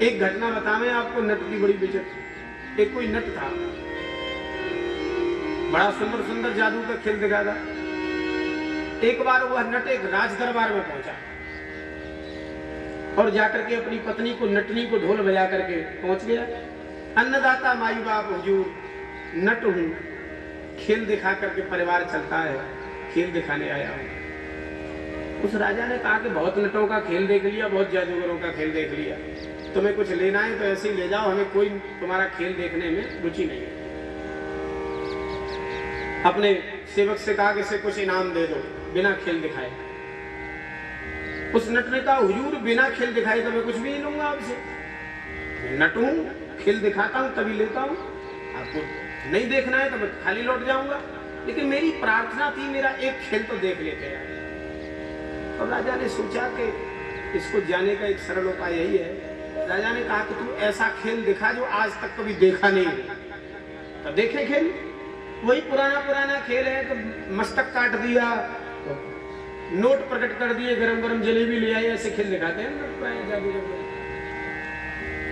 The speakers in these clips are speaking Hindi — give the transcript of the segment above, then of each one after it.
एक घटना बतावे आपको नट की बड़ी विचित्र। एक कोई नट था, बड़ा सुंदर सुंदर जादू का खेल दिखाता। एक बार वह नट एक राज दरबार में पहुंचा और जाकर के अपनी पत्नी को नटनी को ढोल बजा करके पहुंच गया। अन्नदाता माई बाप हुजूर, नट हूं, खेल दिखा करके परिवार चलता है, खेल दिखाने आया हूं। उस राजा ने कहा कि बहुत नटों का खेल देख लिया, बहुत जादूगरों का खेल देख लिया, तुम्हें कुछ लेना है तो ऐसे ही ले जाओ, हमें कोई तुम्हारा खेल देखने में रुचि नहीं है। अपने सेवक से कहा कि इसे कुछ इनाम दे दो बिना खेल दिखाए। उस नट ने कहा हुजूर बिना खेल दिखाए तो मैं कुछ भी नहीं लूंगा आपसे, नट हूं, खेल दिखाता हूं तभी लेता हूं, आपको नहीं देखना है तो मैं खाली लौट जाऊंगा, लेकिन मेरी प्रार्थना थी मेरा एक खेल तो देख लेते हैं। और राजा ने सोचा कि इसको जाने का एक सरल उपाय यही है। राजा ने कहा कि तू ऐसा खेल दिखा जो आज तक कभी देखा नहीं है। तो देखे खेल, वही पुराना पुराना खेल है कि मस्तक काट दिया, नोट प्रकट कर दिए, गरम गरम जलेबी ले आई, ऐसे खेल दिखाते हैं ना।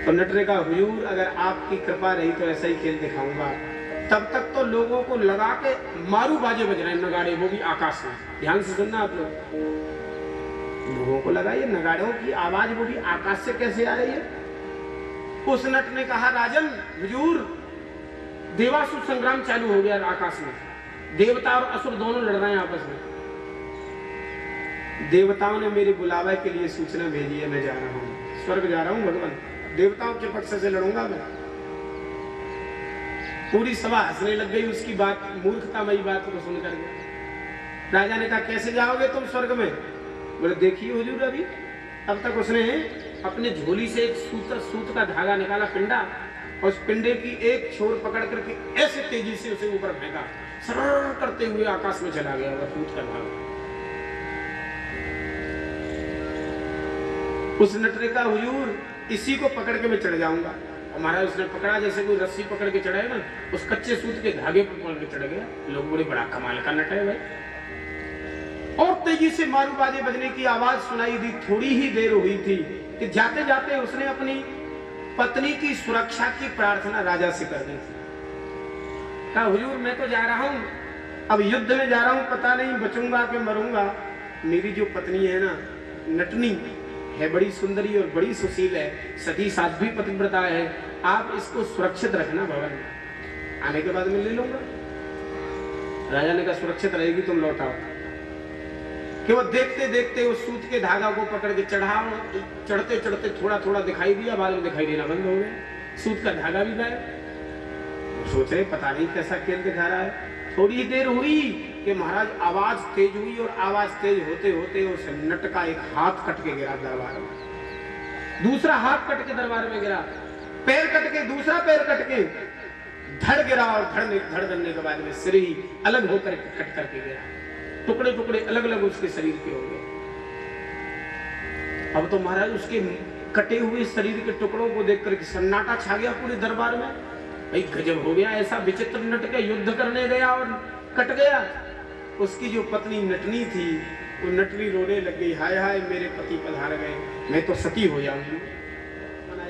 तो नट ने कहा हुजूर अगर आपकी कृपा रही तो ऐसा ही खेल दिखाऊंगा। तब तक तो लोगों को लगा के मारू बाजे बज रहे हैं, नगाड़े, वो भी आकाश में। ध्यान से सुनना आप लोग, लोगों को लगा ये नगाड़ों की आवाज वो भी आकाश से कैसे आ रही है। उस नट ने कहा राजन हुजूर देवासुर संग्राम चालू हो गया आकाश में, देवता और असुर दोनों लड़ रहे हैं आपस में। देवताओं ने मेरे बुलावे के लिए सूचना भेजी है, मैं जा रहा हूँ, स्वर्ग जा रहा हूँ भगवान, देवताओं के पक्ष से लड़ूंगा मैं। पूरी सभा हंसने लग गई उसकी बात, मूर्खतामयी बात को सुनकर के। राजा ने कहा कैसे जाओगे तुम स्वर्ग में? बोले देखिए हुजूर अभी। तब तक उसने अपने झोली से एक सूत का धागा निकाला, पिंडा, और उस पिंडे की एक छोर पकड़ करके ऐसे तेजी से उसे ऊपर फेंका, सरर करते हुए आकाश में चला गया वह सूत का धागा। उस नट ने कहा हुजूर इसी को पकड़ के मैं चढ़ जाऊंगा। और महाराज उसने पकड़ा जैसे कोई रस्सी पकड़ के चढ़ाए ना, उस कच्चे सूत के धागे पर पकड़ के चढ़ गया। लोग बड़े बड़ा कमाल का नट है भाई। और तेजी से मारू बाजे बजने की आवाज सुनाई दी। थोड़ी ही देर हुई थी कि जाते जाते उसने अपनी पत्नी की सुरक्षा की प्रार्थना राजा से कर दी थी। कहा हुजूर मैं तो जा रहा हूं, अब युद्ध में जा रहा हूं, पता नहीं बचूंगा कि मरूंगा। मेरी जो पत्नी है ना नटनी है, बड़ी सुंदरी और बड़ी सुशील है, सती साध्वी पतिव्रता है, आप इसको सुरक्षित रखना भवन में, आने के बाद मैं ले लूंगा। राजा ने कहा सुरक्षित रहेगी, तुम लौटाओ। कि वो देखते देखते उस सूत के धागा को पकड़ के चढ़ते चढ़ते थोड़ा थोड़ा दिखाई दिया, बाद में दिखाई देना बंद हो गया, सूत का धागा भी गायब। सोच रहे पता नहीं कैसा खेल दिखा रहा है। थोड़ी ही देर हुई कि महाराज आवाज तेज हुई, और आवाज तेज होते होते उस नट का एक हाथ कट के गिरा दरबार में, दूसरा हाथ कट के दरबार में गिरा, पैर कट के, दूसरा पैर कट के धड़ गिरा, और धड़ करने के बाद में सिर ही अलग होकर कट करके गिरा, टुकड़े टुकड़े अलग अलग उसके शरीर के हो गए। अब तो महाराज उसके कटे हुए शरीर के टुकड़ों को देख करके सन्नाटा छा गया पूरे दरबार में। भाई गजब हो गया, ऐसा विचित्र नट के युद्ध करने गया और कट गया। उसकी जो पत्नी नटनी थी वो नटनी रोने लग गई, हाय हाय मेरे पति पधार गए, मैं तो सती हो जाऊंगी।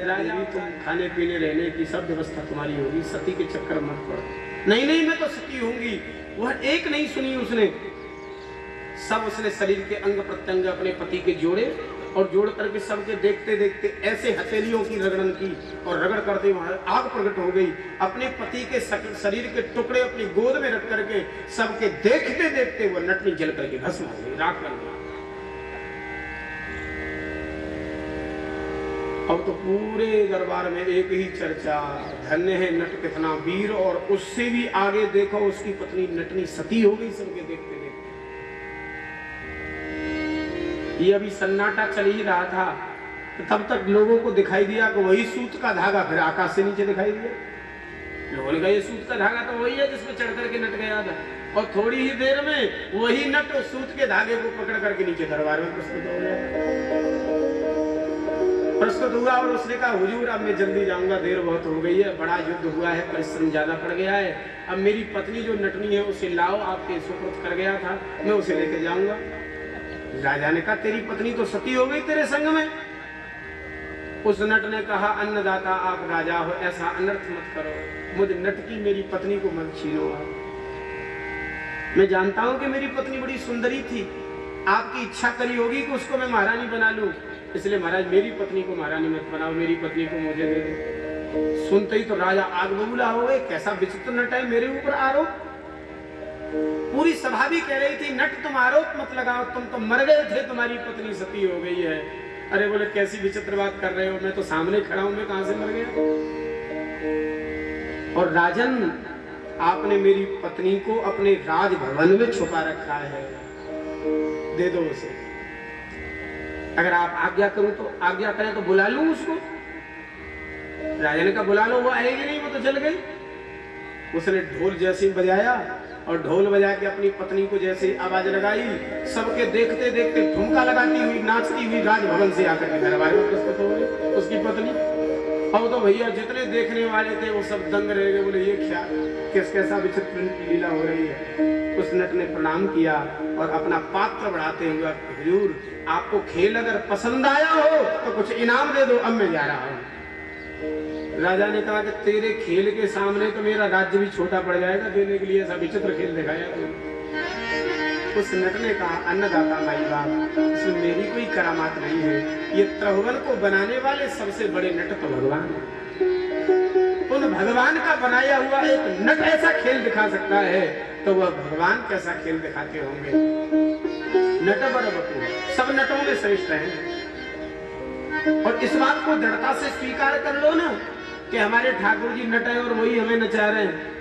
राजा तुम खाने पीने रहने की सब व्यवस्था तुम्हारी होगी, सती के चक्कर मत पड़ो। नहीं नहीं मैं तो सती होंगी। वह एक नहीं सुनी उसने, सब उसने शरीर के अंग प्रत्यंग अपने पति के जोड़े, और जोड़ करके सबके देखते देखते ऐसे हथेलियों की रगड़न की, और रगड़ करते वहां आग प्रकट हो गई। अपने पति के शरीर के टुकड़े अपनी गोद में रख करके सबके देखते देखते वो नटनी जल करके भस्म हो गई, राख बन गई। अब तो पूरे दरबार में एक ही चर्चा, धन्य है नट कितना वीर, और उससे भी आगे देखो उसकी पत्नी नटनी सती हो गई सबके देखते देखते। ये अभी सन्नाटा चल ही रहा था, तो तब तक लोगों को दिखाई दिया कि वही सूत का धागा फिर आकाश से नीचे दिखाई दिया। लोगों ने कहा ये सूत का धागा तो वही है जिसमें चढ़ करके नट गया था, और थोड़ी ही देर में वही नट सूत के धागे को पकड़ करके नीचे दरबार में प्रस्तुत हो गया, प्रस्तुत हुआ। और उसने कहा हुजूर अब मैं जल्दी जाऊंगा, देर बहुत हो गई है, बड़ा युद्ध हुआ है, परिश्रम ज्यादा पड़ गया है, अब मेरी पत्नी जो नटनी है उसे लाओ, आपके सुपुर्द कर गया था, मैं उसे लेके जाऊंगा। राजा ने कहा तेरी पत्नी तो सती हो गई तेरे संग में, उस नट ने कहा, अन्नदाता आप राजा हो, ऐसा अनर्थ मत करो, मुझ नट की मेरी पत्नी को मत छीनो। मैं जानता हूं कि मेरी पत्नी बड़ी सुंदरी थी, आपकी इच्छा करी होगी कि उसको मैं महारानी बना लूं, इसलिए महाराज मेरी पत्नी को महारानी मत बनाओ, मेरी पत्नी को मुझे दे दो। सुनते ही तो राजा आग बबूला हो गए, कैसा विचित्र नट है, मेरे ऊपर आरोप। पूरी सभा भी कह रही थी, नट तुम आरोप मत लगाओ, तुम तो मर गए थे, तुम्हारी पत्नी सती हो गई है। अरे बोले कैसी विचित्र बात कर रहे हो, मैं तो सामने खड़ा हूं, मैं कहां से मर गया। और राजन, आपने मेरी पत्नी को अपने राजभवन में छुपा रखा है, दे दो उसे। अगर आप आज्ञा करूं तो आज्ञा करें तो बुला लूं उसको। राजा ने कहा बुला लो, वो आएगी नहीं, वो तो जल गई। उसने ढोल जैसे बजाया और ढोल बजा के अपनी पत्नी को जैसे आवाज लगाई, सबके देखते देखते ठुमका लगाती हुई नाचती हुई राजभवन से आकर के दरबार में प्रस्तुत हो गई उसकी पत्नी। अब तो भैया जितने देखने वाले थे वो सब दंग रह गए, बोले ये क्या कैसा विचित्र लीला हो रही है। उस नट ने प्रणाम किया और अपना पात्र बढ़ाते हुए, हुजूर आपको खेल अगर पसंद आया हो तो कुछ इनाम दे दो, अब मैं जा रहा हूँ। राजा ने कहा कि तेरे खेल के सामने तो मेरा राज्य भी छोटा पड़ जाएगा, देने के लिए ऐसा विचित्र खेल दिखाया तुमने। उस नट ने कहा, अन्नदाता माई बाप, इसमें मेरी कोई करामात नहीं है, ये त्रिभुवन को बनाने वाले सबसे बड़े नट तो भगवान है। उन भगवान का बनाया हुआ एक नट ऐसा खेल दिखा सकता है तो वह भगवान कैसा खेल दिखाते होंगे। नट बड़ बटू सब नटों में श्रेष्ठ है। और इस बात को दृढ़ता से स्वीकार कर लो ना कि हमारे ठाकुर जी नट है और वही हमें नचा रहे हैं।